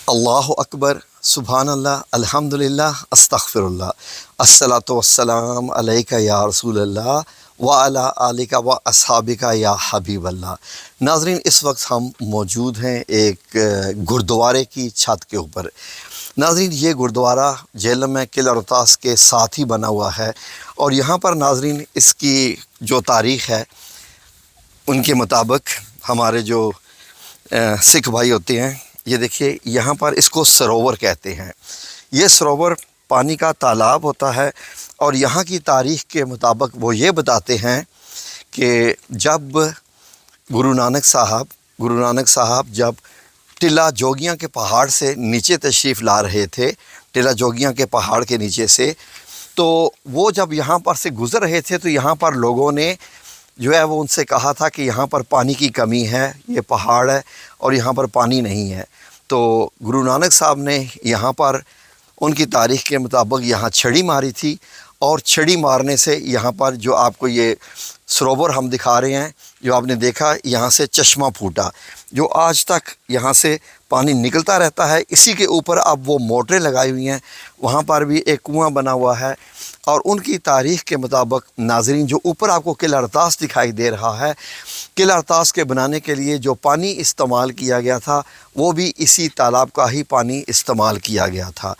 اللہ اکبر، سبحان اللہ، الحمدللہ، استغفراللہ، الصلاۃ والسلام علیک یا رسول اللہ وعلی آلک و اصحابک یا حبیب اللہ۔ ناظرین، اس وقت ہم موجود ہیں ایک گردوارے کی چھت کے اوپر۔ ناظرین، یہ گردوارہ جہلم میں قلعہ رطاس کے ساتھ ہی بنا ہوا ہے، اور یہاں پر ناظرین اس کی جو تاریخ ہے ان کے مطابق ہمارے جو سکھ بھائی ہوتے ہیں، یہ دیکھیے یہاں پر اس کو سروور کہتے ہیں۔ یہ سروور پانی کا تالاب ہوتا ہے، اور یہاں کی تاریخ کے مطابق وہ یہ بتاتے ہیں کہ جب گرو نانک صاحب جب ٹلہ جوگیاں کے پہاڑ سے نیچے تشریف لا رہے تھے، ٹلہ جوگیاں کے پہاڑ کے نیچے سے، تو وہ جب یہاں پر سے گزر رہے تھے تو یہاں پر لوگوں نے جو ہے وہ ان سے کہا تھا کہ یہاں پر پانی کی کمی ہے، یہ پہاڑ ہے اور یہاں پر پانی نہیں ہے۔ تو گرو نانک صاحب نے یہاں پر ان کی تاریخ کے مطابق یہاں چھڑی ماری تھی، اور چھڑی مارنے سے یہاں پر جو آپ کو یہ سروور ہم دکھا رہے ہیں، جو آپ نے دیکھا یہاں سے چشمہ پھوٹا، جو آج تک یہاں سے پانی نکلتا رہتا ہے۔ اسی کے اوپر اب وہ موٹریں لگائی ہوئی ہیں، وہاں پر بھی ایک کنواں بنا ہوا ہے۔ اور ان کی تاریخ کے مطابق ناظرین، جو اوپر آپ کو قلعہ رطاس دکھائی دے رہا ہے، قلعہ رطاس کے بنانے کے لیے جو پانی استعمال کیا گیا تھا وہ بھی اسی تالاب کا ہی پانی استعمال کیا گیا تھا۔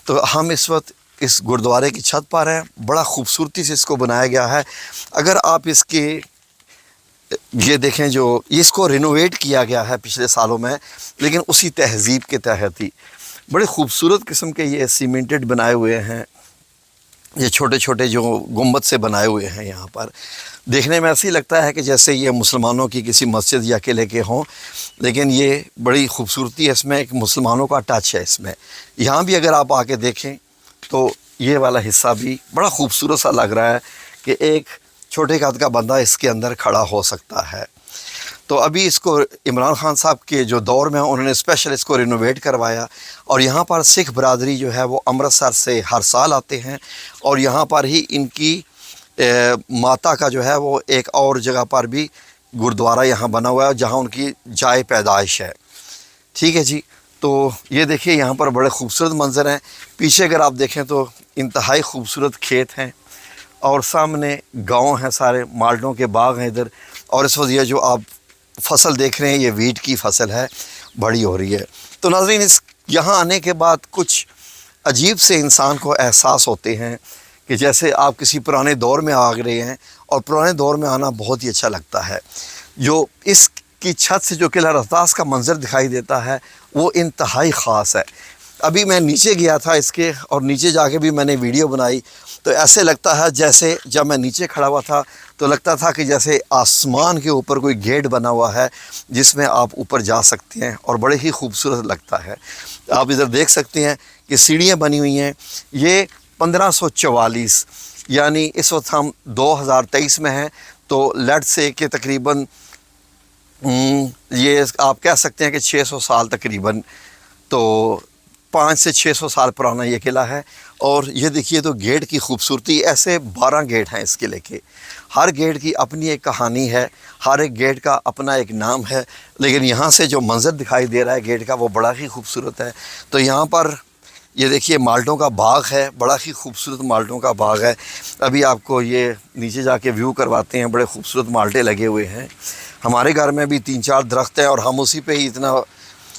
تو ہم اس وقت اس گردوارے کی چھت پر ہیں، بڑا خوبصورتی سے اس کو بنایا گیا ہے۔ اگر آپ اس کے یہ دیکھیں، جو اس کو رینوویٹ کیا گیا ہے پچھلے سالوں میں، لیکن اسی تہذیب کے تحت ہی بڑے خوبصورت قسم کے یہ سیمنٹڈ بنائے ہوئے ہیں، یہ چھوٹے چھوٹے جو گنبد سے بنائے ہوئے ہیں۔ یہاں پر دیکھنے میں ایسے ہی لگتا ہے کہ جیسے یہ مسلمانوں کی کسی مسجد یا قلعے کے ہوں، لیکن یہ بڑی خوبصورتی ہے اس میں، ایک مسلمانوں کا ٹچ ہے اس میں۔ یہاں بھی اگر آپ آ کے دیکھیں تو یہ والا حصہ بھی بڑا خوبصورت سا لگ رہا ہے کہ ایک چھوٹے قد کا بندہ اس کے اندر کھڑا ہو سکتا ہے۔ تو ابھی اس کو عمران خان صاحب کے جو دور میں انہوں نے اسپیشل اس کو رینوویٹ کروایا، اور یہاں پر سکھ برادری جو ہے وہ امرتسر سے ہر سال آتے ہیں، اور یہاں پر ہی ان کی ماتا کا جو ہے وہ ایک اور جگہ پر بھی گردوارہ یہاں بنا ہوا ہے جہاں ان کی جائے پیدائش ہے۔ ٹھیک ہے جی، تو یہ دیکھیے یہاں پر بڑے خوبصورت منظر ہیں۔ پیچھے اگر آپ دیکھیں تو انتہائی خوبصورت کھیت ہیں، اور سامنے گاؤں ہیں، سارے مالٹوں کے باغ ہیں ادھر۔ اور اس وقت یہ جو آپ فصل دیکھ رہے ہیں یہ ویٹ کی فصل ہے، بڑی ہو رہی ہے۔ تو ناظرین، اس یہاں آنے کے بعد کچھ عجیب سے انسان کو احساس ہوتے ہیں کہ جیسے آپ کسی پرانے دور میں آ رہے ہیں، اور پرانے دور میں آنا بہت ہی اچھا لگتا ہے۔ جو اس کی چھت سے جو قلعہ رطاس کا منظر دکھائی دیتا ہے وہ انتہائی خاص ہے۔ ابھی میں نیچے گیا تھا اس کے، اور نیچے جا کے بھی میں نے ویڈیو بنائی، تو ایسے لگتا ہے جیسے جب میں نیچے کھڑا ہوا تھا تو لگتا تھا کہ جیسے آسمان کے اوپر کوئی گیٹ بنا ہوا ہے جس میں آپ اوپر جا سکتے ہیں، اور بڑے ہی خوبصورت لگتا ہے۔ آپ ادھر دیکھ سکتے ہیں کہ سیڑھیاں بنی ہوئی ہیں۔ یہ 1544، یعنی اس وقت ہم 2023 میں ہیں، تو لیٹ سے کہ تقریباً یہ آپ کہہ سکتے ہیں کہ 600 سال تقریباً، تو 500 سے 600 سال پرانا یہ قلعہ ہے۔ اور یہ دیکھیے تو گیٹ کی خوبصورتی، ایسے 12 گیٹ ہیں اس قلعے کے، ہر گیٹ کی اپنی ایک کہانی ہے، ہر ایک گیٹ کا اپنا ایک نام ہے، لیکن یہاں سے جو منظر دکھائی دے رہا ہے گیٹ کا وہ بڑا ہی خوبصورت ہے۔ تو یہاں پر یہ دیکھیے مالٹوں کا باغ ہے، بڑا ہی خوبصورت مالٹوں کا باغ ہے۔ ابھی آپ کو یہ نیچے جا کے ویو کرواتے ہیں، بڑے خوبصورت مالٹے لگے ہوئے ہیں۔ ہمارے گھر میں بھی 3-4 درخت ہیں، اور ہم اسی پہ ہی اتنا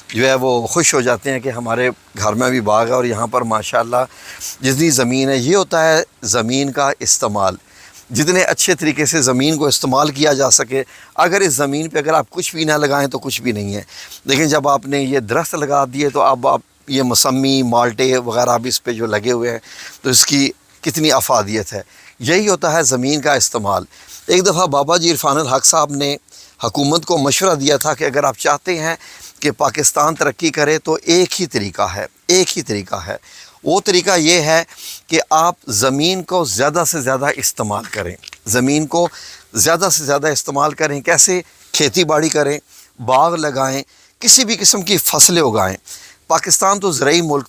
جو ہے وہ خوش ہو جاتے ہیں کہ ہمارے گھر میں بھی باغ ہے۔ اور یہاں پر ماشاءاللہ جتنی زمین ہے، یہ ہوتا ہے زمین کا استعمال، جتنے اچھے طریقے سے زمین کو استعمال کیا جا سکے۔ اگر اس زمین پہ اگر آپ کچھ بھی نہ لگائیں تو کچھ بھی نہیں ہے، لیکن جب آپ نے یہ درخت لگا دیے تو اب آپ یہ موسمی مالٹے وغیرہ بھی اس پہ جو لگے ہوئے ہیں تو اس کی کتنی افادیت ہے۔ یہی ہوتا ہے زمین کا استعمال۔ ایک دفعہ بابا جی عرفان الحق صاحب نے حکومت کو مشورہ دیا تھا کہ اگر آپ چاہتے ہیں کہ پاکستان ترقی کرے تو ایک ہی طریقہ ہے، وہ طریقہ یہ ہے کہ آپ زمین کو زیادہ سے زیادہ استعمال کریں، زمین کو زیادہ سے زیادہ استعمال کریں۔ کیسے؟ کھیتی باڑی کریں، باغ لگائیں، کسی بھی قسم کی فصلیں اگائیں۔ پاکستان تو زرعی ملک